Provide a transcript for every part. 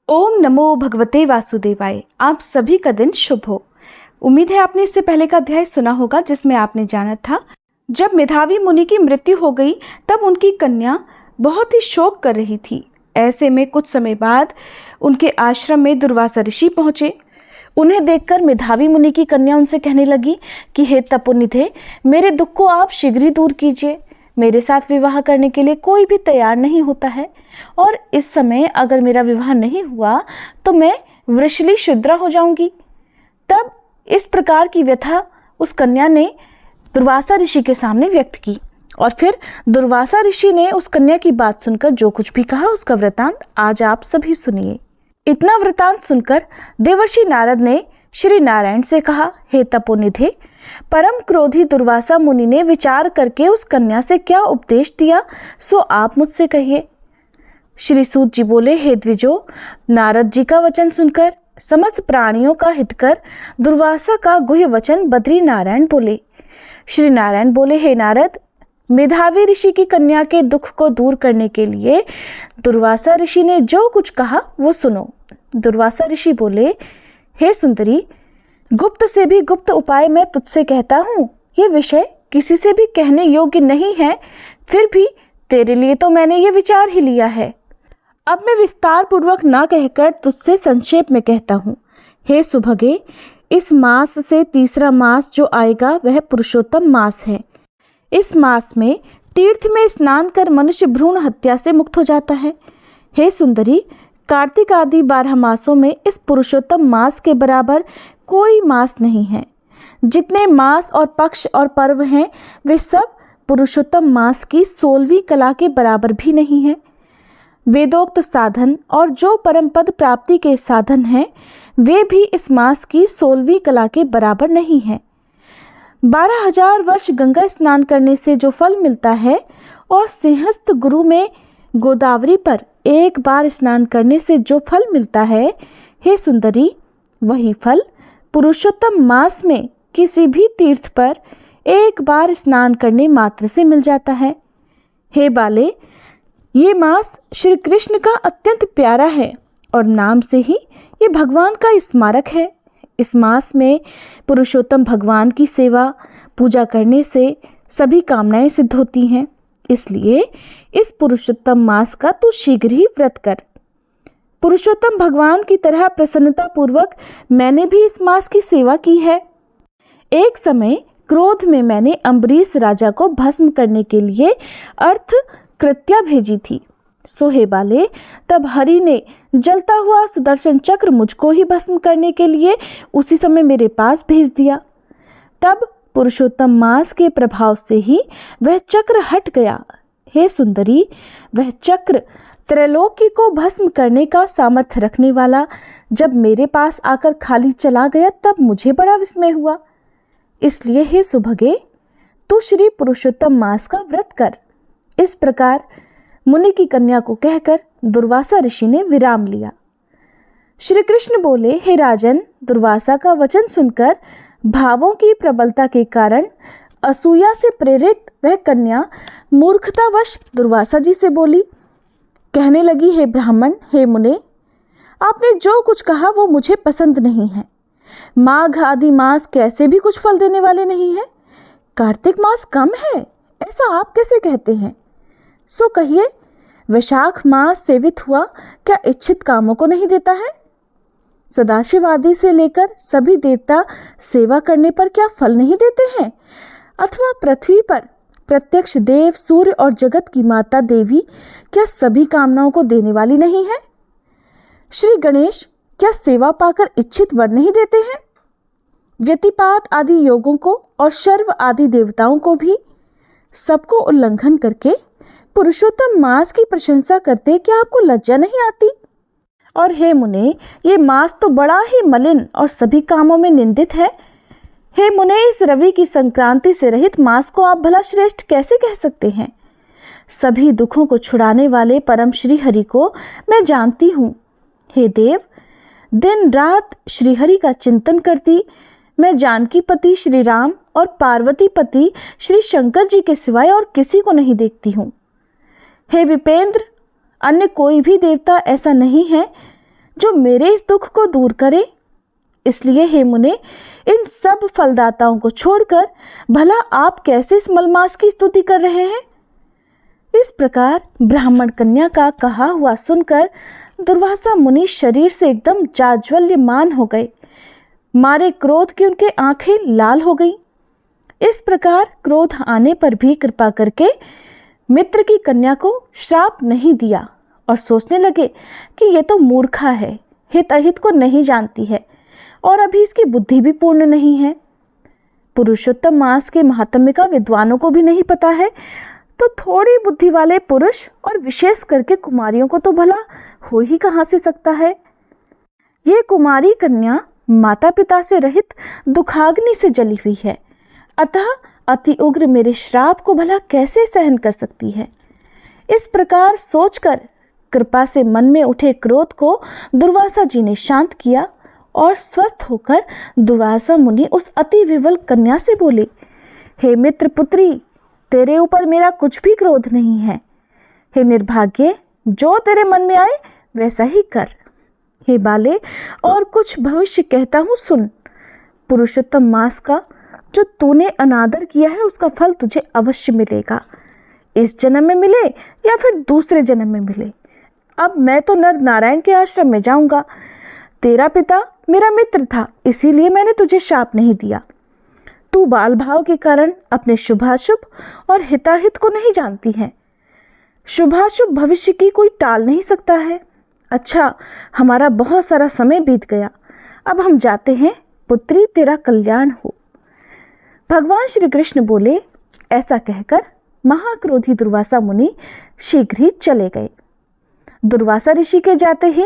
ओम नमो भगवते वासुदेवाय। आप सभी का दिन शुभ हो। उम्मीद है आपने इससे पहले का अध्याय सुना होगा जिसमें आपने जाना था जब मेधावी मुनि की मृत्यु हो गई तब उनकी कन्या बहुत ही शोक कर रही थी। ऐसे में कुछ समय बाद उनके आश्रम में दुर्वासा ऋषि पहुंचे। उन्हें देखकर मेधावी मुनि की कन्या उनसे कहने लगी कि हे तपोनिधे, मेरे दुख को आप शीघ्र ही दूर कीजिए। मेरे साथ विवाह करने के लिए कोई भी तैयार नहीं होता है और इस समय अगर मेरा विवाह नहीं हुआ तो मैं वृषली शूद्रा हो जाऊंगी। तब इस प्रकार की व्यथा उस कन्या ने दुर्वासा ऋषि के सामने व्यक्त की और फिर दुर्वासा ऋषि ने उस कन्या की बात सुनकर जो कुछ भी कहा उसका वृतांत आज आप सभी सुनिए। इतना वृतांत सुनकर देवर्षि नारद ने श्री नारायण से कहा, हे तपोनिधे, परम क्रोधी दुर्वासा मुनि ने विचार करके उस कन्या से क्या उपदेश दिया सो आप मुझसे कहिए। श्री सूत जी बोले, हे द्विजो, नारद जी का वचन सुनकर समस्त प्राणियों का हित कर दुर्वासा का गुह्य वचन बद्री नारायण बोले। श्री नारायण बोले, हे नारद, मेधावी ऋषि की कन्या के दुख को दूर करने के लिए दुर्वासा ऋषि ने जो कुछ कहा वो सुनो। दुर्वासा ऋषि बोले, हे सुंदरी, गुप्त से भी गुप्त उपाय मैं तुझसे कहता हूँ। ये विषय किसी से भी कहने योग्य नहीं है, फिर भी तेरे लिए तो मैंने ये विचार ही लिया है। अब मैं विस्तार पूर्वक ना कहकर तुझसे संक्षेप में कहता हूँ। हे सुभगे, इस मास से तीसरा मास जो आएगा वह पुरुषोत्तम मास है। इस मास में तीर्थ में स्नान कर मनुष्य भ्रूण हत्या से मुक्त हो जाता है। हे सुंदरी, कार्तिक आदि 12 मासों में इस पुरुषोत्तम मास के बराबर कोई मास नहीं है। जितने मास और पक्ष और पर्व हैं वे सब पुरुषोत्तम मास की 16वीं कला के बराबर भी नहीं है। वेदोक्त साधन और जो परम पद प्राप्ति के साधन हैं वे भी इस मास की 16वीं कला के बराबर नहीं है। 12,000 वर्ष गंगा स्नान करने से जो फल मिलता है और सिंहस्थ गुरु में गोदावरी पर एक बार स्नान करने से जो फल मिलता है, हे सुंदरी, वही फल पुरुषोत्तम मास में किसी भी तीर्थ पर एक बार स्नान करने मात्र से मिल जाता है। हे बाले, ये मास श्री कृष्ण का अत्यंत प्यारा है और नाम से ही ये भगवान का स्मारक है। इस मास में पुरुषोत्तम भगवान की सेवा पूजा करने से सभी कामनाएं सिद्ध होती हैं। इसलिए इस पुरुषोत्तम मास का तू शीघ्र ही व्रत कर। पुरुषोत्तम भगवान की तरह प्रसन्नता पूर्वक मैंने भी इस मास की सेवा की है। एक समय क्रोध में मैंने अम्बरीश राजा को भस्म करने के लिए अर्थ कृत्या भेजी थी। सो हे बाले, तब हरि ने जलता हुआ सुदर्शन चक्र मुझको ही भस्म करने के लिए उसी समय मेरे पास भेज दिया। तब पुरुषोत्तम मास के प्रभाव से ही वह चक्र हट गया। हे सुंदरी, वह चक्र त्रैलोक्य को भस्म करने का सामर्थ्य रखने वाला जब मेरे पास आकर खाली चला गया तब मुझे बड़ा विस्मय हुआ। इसलिए हे सुभगे, तू श्री पुरुषोत्तम मास का व्रत कर। इस प्रकार मुनि की कन्या को कहकर दुर्वासा ऋषि ने विराम लिया। श्री कृष्ण बोले, हे राजन, दुर्वासा का वचन सुनकर भावों की प्रबलता के कारण असूया से प्रेरित वह कन्या मूर्खतावश दुर्वासा जी से बोली, कहने लगी, हे ब्राह्मण, हे मुने, आपने जो कुछ कहा वो मुझे पसंद नहीं है। माघ आदि मास कैसे भी कुछ फल देने वाले नहीं है। कार्तिक मास कम है ऐसा आप कैसे कहते हैं? सो कहिए, वैशाख मास सेवित हुआ क्या इच्छित कामों को नहीं देता है? सदाशिव आदि से लेकर सभी देवता सेवा करने पर क्या फल नहीं देते हैं? अथवा पृथ्वी पर प्रत्यक्ष देव, सूर्य और जगत की माता देवी क्या सभी कामनाओं को देने वाली नहीं है? श्री गणेश क्या सेवा पाकर इच्छित वर नहीं देते हैं? व्यतिपात आदि योगों को और शर्व आदि देवताओं को भी सबको उल्लंघन करके पुरुषोत्तम मास की प्रशंसा करते क्या आपको लज्जा नहीं आती? और हे मुने, ये मास तो बड़ा ही मलिन और सभी कामों में निंदित है। हे मुने, इस रवि की संक्रांति से रहित मास को आप भला श्रेष्ठ कैसे कह सकते हैं? सभी दुखों को छुड़ाने वाले परम श्री हरि को मैं जानती हूँ। हे देव, दिन रात श्री हरि का चिंतन करती मैं जानकी पति श्री राम और पार्वती पति श्री शंकर जी के सिवाय और किसी को नहीं देखती हूँ। हे विपेंद्र, अन्य कोई भी देवता ऐसा नहीं है जो मेरे इस दुख को दूर करे। इसलिए हे मुने, इन सब फलदाताओं को छोड़कर भला आप कैसे इस मलमास की स्तुति कर रहे हैं? इस प्रकार ब्राह्मण कन्या का कहा हुआ सुनकर दुर्वासा मुनि शरीर से एकदम जाज्वल्यमान हो गए। मारे क्रोध की उनके आंखें लाल हो गईं। इस प्रकार क्रोध आने पर भी कृपा करके मित्र की कन्या को श्राप नहीं दिया और सोचने लगे कि ये तो मूर्खा है, हित अहित को नहीं जानती है और अभी इसकी बुद्धि भी पूर्ण नहीं है। पुरुषोत्तम मास के महात्म्य का विद्वानों को भी नहीं पता है, तो थोड़ी बुद्धि वाले पुरुष और विशेष करके कुमारियों को तो भला हो ही कहाँ से सकता है। ये कुमारी कन्या माता पिता से रहित दुखाग्नि से जली हुई है, अतः अति उग्र मेरे श्राप को भला कैसे सहन कर सकती है। इस प्रकार सोचकर कृपा से मन में उठे क्रोध को दुर्वासा जी ने शांत किया और स्वस्थ होकर दुर्वासा मुनि उस अति विवल कन्या से बोले, हे मित्र पुत्री, तेरे ऊपर मेरा कुछ भी क्रोध नहीं है। हे निर्भाग्य, जो तेरे मन में आए वैसा ही कर। हे बाले, और कुछ भविष्य कहता हूँ सुन। पुरुषोत्तम मास का जो तूने अनादर किया है उसका फल तुझे अवश्य मिलेगा, इस जन्म में मिले या फिर दूसरे जन्म में मिले। अब मैं तो नर नारायण के आश्रम में जाऊंगा। तेरा पिता मेरा मित्र था, इसीलिए मैंने तुझे शाप नहीं दिया। तू बाल भाव के कारण अपने शुभाशुभ और हिताहित को नहीं जानती है। शुभाशुभ भविष्य की कोई टाल नहीं सकता है। अच्छा, हमारा बहुत सारा समय बीत गया, अब हम जाते हैं। पुत्री, तेरा कल्याण हो। भगवान श्री कृष्ण बोले। ऐसा कहकर महाक्रोधी दुर्वासा मुनि शीघ्र ही चले गए। दुर्वासा ऋषि के जाते ही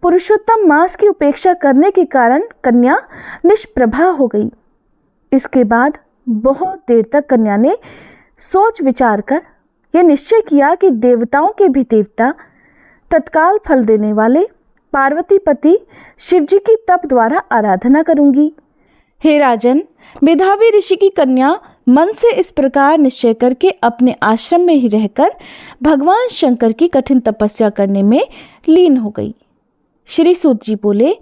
पुरुषोत्तम मास की उपेक्षा करने के कारण कन्या निष्प्रभा हो गई। इसके बाद बहुत देर तक कन्या ने सोच विचार कर यह निश्चय किया कि देवताओं के भी देवता, तत्काल फल देने वाले पार्वती पति शिवजी की तप द्वारा आराधना करूंगी। हे राजन, मेधावी ऋषि की कन्या मन से इस प्रकार निश्चय करके अपने आश्रम में ही रहकर भगवान शंकर की कठिन तपस्या करने में लीन हो गई। श्री सूत जी बोले,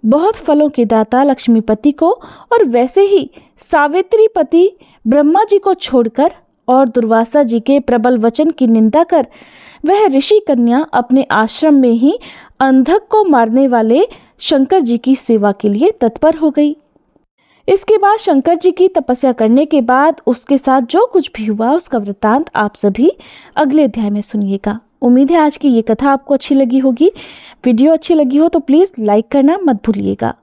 बहुत फलों के दाता लक्ष्मीपति को और वैसे ही सावित्री पति ब्रह्मा जी को छोड़कर और दुर्वासा जी के प्रबल वचन की निंदा कर वह ऋषि कन्या अपने आश्रम में ही अंधक को मारने वाले शंकर जी की सेवा के लिए तत्पर हो गई। इसके बाद शंकर जी की तपस्या करने के बाद उसके साथ जो कुछ भी हुआ उसका वृत्तांत आप सभी अगले अध्याय में सुनिएगा। उम्मीद है आज की ये कथा आपको अच्छी लगी होगी। वीडियो अच्छी लगी हो तो प्लीज़ लाइक करना मत भूलिएगा।